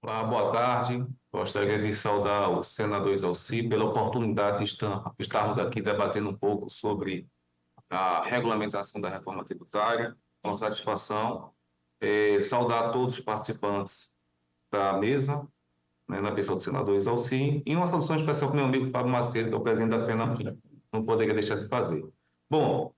Olá, boa tarde. Gostaria de saudar o senador Exalci pela oportunidade de estarmos aqui debatendo um pouco sobre a regulamentação da reforma tributária. Com satisfação, saudar todos os participantes da mesa, né, na pessoa do senador Exalci, e uma saudação especial para o meu amigo Fábio Macedo, que é o presidente da FENAPRIM. Não poderia deixar de fazer. Bom,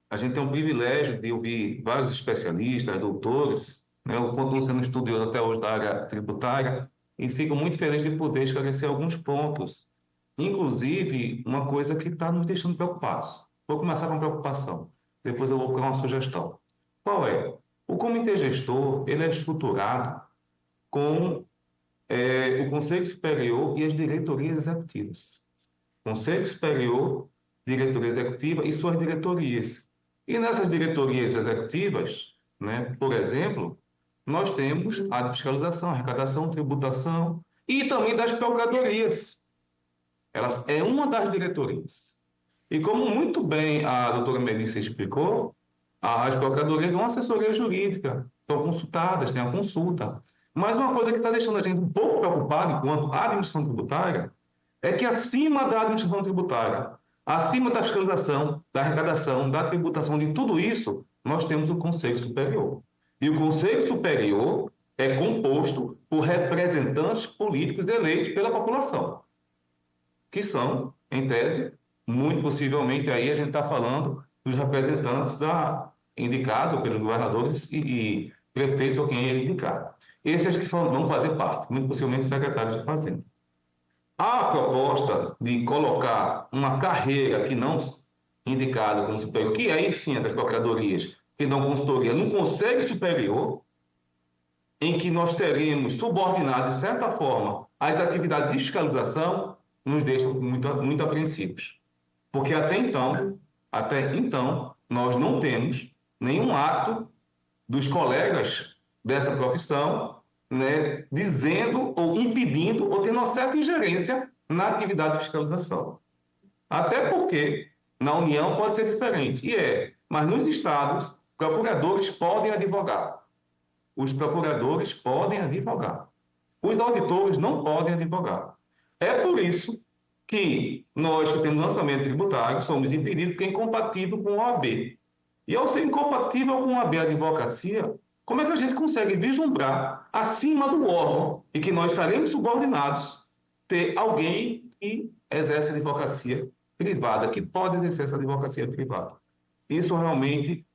a gente tem o privilégio de ouvir vários especialistas, doutores, né? Eu continuo sendo estudioso até hoje da área tributária e fico muito feliz de poder esclarecer alguns pontos, inclusive uma coisa que está nos deixando preocupados. Vou começar com preocupação, depois eu vou colocar uma sugestão. Qual é? O comitê gestor ele é estruturado com o Conselho Superior e as diretorias executivas. Conselho Superior, diretoria executiva e suas diretorias. E nessas diretorias executivas, né, por exemplo, nós temos a de fiscalização, arrecadação, tributação e também das procuradorias. Ela é uma das diretorias. E como muito bem a doutora Melissa explicou, as procuradorias dão assessoria jurídica, são consultadas, têm a consulta. Mas uma coisa que está deixando a gente um pouco preocupado enquanto administração tributária é que acima da administração tributária, acima da fiscalização, da arrecadação, da tributação, de tudo isso, nós temos o Conselho Superior. E o Conselho Superior é composto por representantes políticos eleitos pela população, que são, em tese, muito possivelmente aí a gente está falando dos representantes indicados pelos governadores e prefeitos ou quem ele indicar. Esses que vão fazer parte, muito possivelmente secretários de Fazenda. A proposta de colocar uma carreira que não indicada como superior, que aí sim é das procuradorias, que dão consultoria no Conselho Superior, em que nós teremos subordinado, de certa forma, as atividades de fiscalização, nos deixam muito apreensivos. Porque até então, nós não temos nenhum ato dos colegas dessa profissão, né, dizendo ou impedindo ou tendo uma certa ingerência na atividade de fiscalização. Até porque na União pode ser diferente, mas nos estados, procuradores podem advogar. Os procuradores podem advogar. Os auditores não podem advogar. É por isso que nós que temos lançamento tributário somos impedidos porque é incompatível com o OAB. E ao ser incompatível com a advocacia, como é que a gente consegue vislumbrar acima do órgão e que nós estaremos subordinados ter alguém que exerce advocacia privada, que pode exercer essa advocacia privada? Isso realmente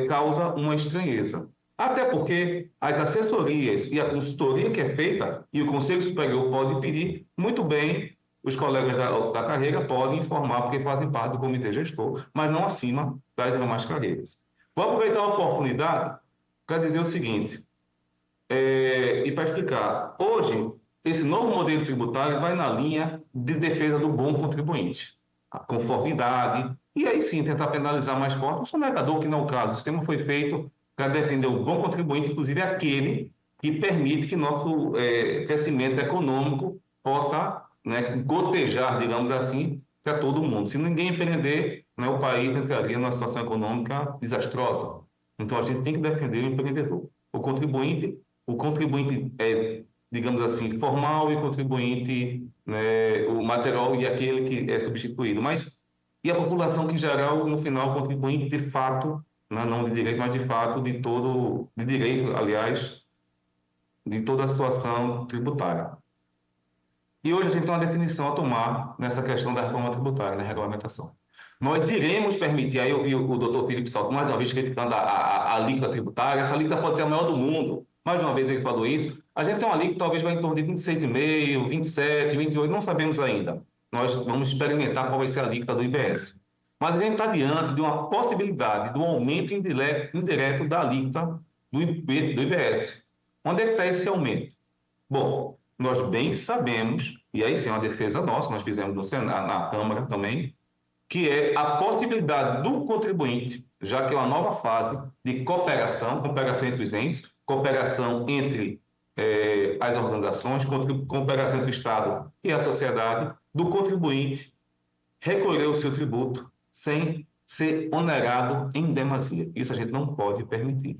causa uma estranheza. Até porque as assessorias e a consultoria que é feita, e o Conselho Superior pode pedir, muito bem, os colegas da carreira podem informar, porque fazem parte do comitê gestor, mas não acima das demais carreiras. Vou aproveitar a oportunidade para dizer o seguinte, e para explicar. Hoje, esse novo modelo tributário vai na linha de defesa do bom contribuinte, a conformidade, e aí sim tentar penalizar mais forte o sonegador, que não é o caso. O sistema foi feito para defender o bom contribuinte, inclusive aquele que permite que nosso crescimento econômico possa, né, gotejar, digamos assim, para todo mundo. Se ninguém empreender, né, o país entraria numa situação econômica desastrosa. Então a gente tem que defender o empreendedor. O contribuinte digamos assim, formal e contribuinte, né, o material e aquele que é substituído. Mas e a população que, em geral, no final, contribuinte de fato, né, não de direito, mas de fato, de direito, aliás, de toda a situação tributária. E hoje a gente tem uma definição a tomar nessa questão da reforma tributária, da regulamentação. Nós iremos permitir, aí eu vi o doutor Felipe Salto mais uma vez criticando a alíquota tributária, essa alíquota pode ser a maior do mundo, mais uma vez ele falou isso, a gente tem uma alíquota que talvez vai em torno de 26,5, 27, 28, não sabemos ainda. Nós vamos experimentar qual vai ser a alíquota do IBS. Mas a gente está diante de uma possibilidade do aumento indireto da alíquota do IBS. Onde é que está esse aumento? Bom, nós bem sabemos, e aí sim é uma defesa nossa, nós fizemos no Senado, na Câmara também, que é a possibilidade do contribuinte, já que é uma nova fase de cooperação entre os entes, cooperação entre as organizações, cooperação entre o Estado e a sociedade, do contribuinte recolher o seu tributo sem ser onerado em demasia. Isso a gente não pode permitir.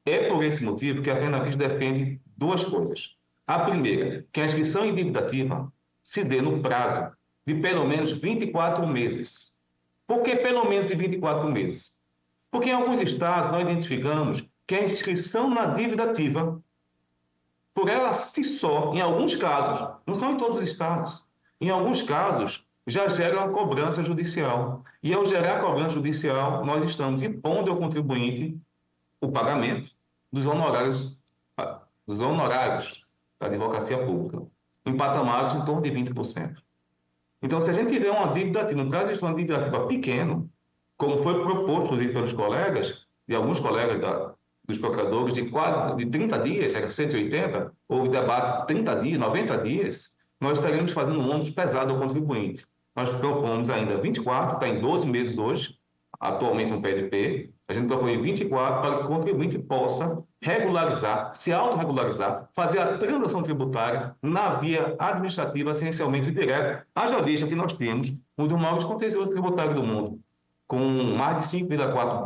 É por esse motivo que a FENAFIS defende duas coisas. A primeira, que a inscrição em dívida ativa se dê no prazo de pelo menos 24 meses. Por que pelo menos de 24 meses? Porque em alguns estados nós identificamos que a inscrição na dívida ativa, por ela si só, em alguns casos, não são em todos os estados, em alguns casos, já gera uma cobrança judicial. E ao gerar cobrança judicial, nós estamos impondo ao contribuinte o pagamento dos honorários, dos honorários da advocacia pública, em patamares em torno de 20%. Então, se a gente tiver uma dívida ativa, no caso de uma dívida ativa pequeno, como foi proposto, inclusive, pelos colegas, de alguns colegas dos procuradores, de quase de 30 dias, era 180, houve debates de 30 dias, 90 dias, nós estaremos fazendo um ônus pesado ao contribuinte. Nós propomos ainda 24, está em 12 meses hoje, atualmente no PLP, a gente propõe 24 para que o contribuinte possa regularizar, se autorregularizar, fazer a transação tributária na via administrativa, essencialmente direta, haja vista que nós temos um dos maiores contenciosos tributários do mundo, com mais de 5,4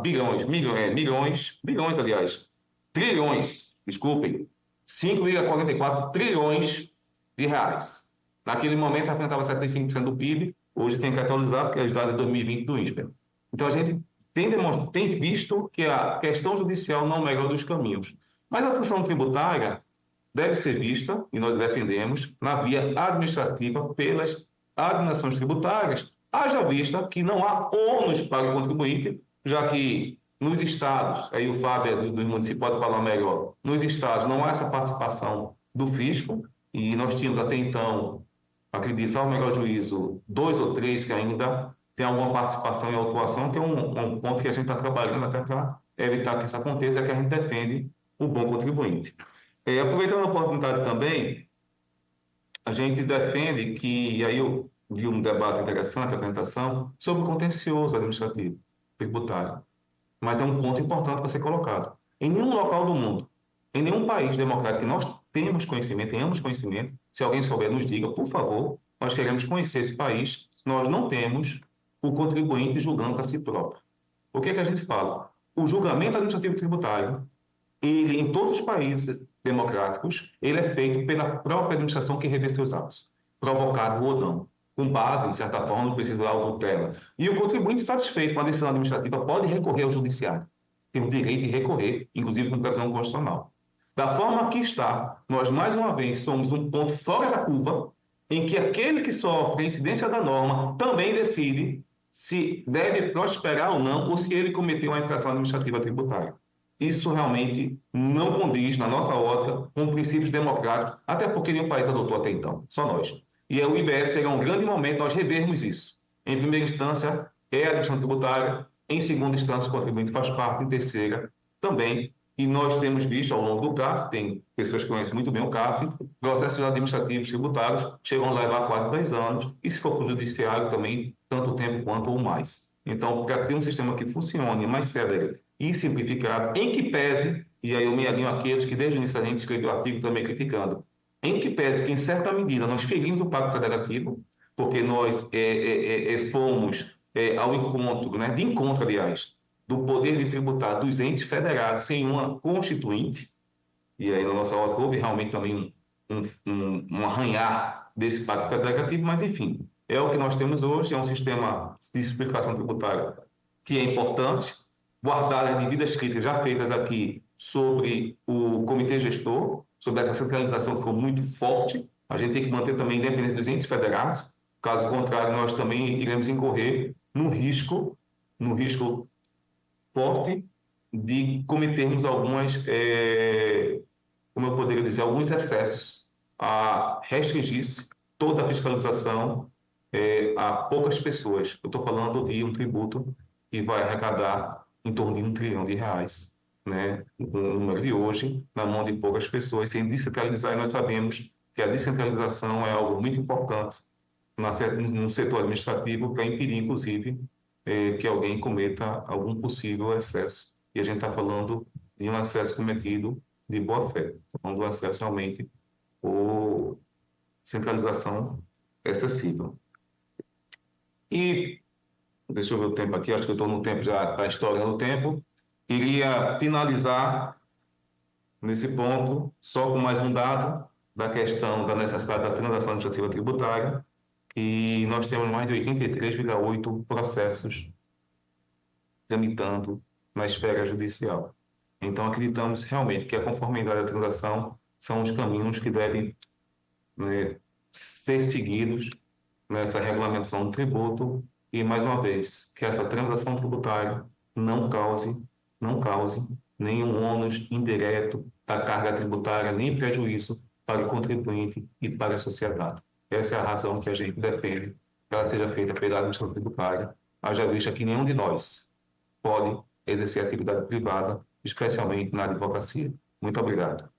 trilhões, desculpem, 5,44 trilhões de reais. Naquele momento representava 75% do PIB, hoje tem que atualizar, porque é os dados de 2020 do INSPER. Então, a gente tem visto que a questão judicial não é o melhor dos caminhos. Mas a função tributária deve ser vista, e nós defendemos, na via administrativa pelas administrações tributárias, haja vista que não há ônus para o contribuinte, já que nos estados, aí o Fábio do município pode falar melhor, nos estados não há essa participação do fisco, e nós tínhamos até então, acredito, ao melhor juízo, 2 ou 3 que ainda tem alguma participação e autuação, que é um ponto que a gente está trabalhando até para evitar que isso aconteça, é que a gente defende o bom contribuinte. Aproveitando a oportunidade também, a gente defende que, e aí eu vi um debate interessante, a apresentação, sobre o contencioso administrativo tributário. Mas é um ponto importante para ser colocado. Em nenhum local do mundo, em nenhum país democrático que nós tenhamos conhecimento, se alguém souber, nos diga, por favor, nós queremos conhecer esse país, nós não temos o contribuinte julgando para si próprio. O que é que a gente fala? O julgamento administrativo tributário, ele, em todos os países democráticos, ele é feito pela própria administração que revê seus atos, provocado ou não, com base, de certa forma, no princípio da autotutela. E o contribuinte satisfeito com a decisão administrativa pode recorrer ao judiciário. Tem o direito de recorrer, inclusive com previsão constitucional. Da forma que está, nós, mais uma vez, somos um ponto fora da curva, em que aquele que sofre a incidência da norma também decide se deve prosperar ou não, ou se ele cometeu uma infração administrativa tributária. Isso realmente não condiz, na nossa ótica, com princípios democráticos, até porque nenhum país adotou até então, só nós. E o IBS será um grande momento nós revermos isso. Em primeira instância, é a administração tributária, em segunda instância, o contribuinte faz parte, em terceira, também. E nós temos visto ao longo do CAF, tem pessoas que conhecem muito bem o CAF, processos administrativos tributários chegam a levar quase 10 anos, e se for para o judiciário também, tanto tempo quanto ou mais. Então, para ter um sistema que funcione mais célere e simplificado, em que pese, e aí eu me alinho àqueles que desde o início a gente escreveu artigo também criticando, em que pese que, em certa medida, nós ferimos o Pacto Federativo, porque nós fomos ao encontro, né, de encontro, aliás, do poder de tributar dos entes federados sem uma constituinte, e aí na nossa ótica houve realmente também um arranhar desse Pacto Federativo, mas enfim, é o que nós temos hoje, é um sistema de simplificação tributária que é importante, guardar as devidas críticas já feitas aqui sobre o comitê gestor, sobre essa centralização que foi muito forte. A gente tem que manter também a independência dos entes federados, caso contrário, nós também iremos incorrer no risco forte de cometermos algumas, como eu poderia dizer, alguns excessos a restringir-se toda a fiscalização a poucas pessoas. Eu estou falando de um tributo que vai arrecadar em torno de R$ 1 trilhão, né? O número de hoje, na mão de poucas pessoas, sem descentralizar, e nós sabemos que a descentralização é algo muito importante no setor administrativo para impedir, inclusive, que alguém cometa algum possível excesso. E a gente está falando de um excesso cometido de boa-fé, falando de um excesso realmente por centralização excessiva. E, deixa eu ver o tempo aqui, acho que eu estou no tempo, já está estourando o tempo. Queria finalizar nesse ponto, só com mais um dado da questão da necessidade da transação administrativa tributária, que nós temos mais de 83,8 processos tramitando na esfera judicial. Então, acreditamos realmente que a conformidade da transação são os caminhos que devem, né, ser seguidos nessa regulamentação do tributo e, mais uma vez, que essa transação tributária não cause nenhum ônus indireto da carga tributária, nem prejuízo para o contribuinte e para a sociedade. Essa é a razão que a gente defende que ela seja feita pela administração tributária, haja vista que nenhum de nós pode exercer atividade privada, especialmente na advocacia. Muito obrigado.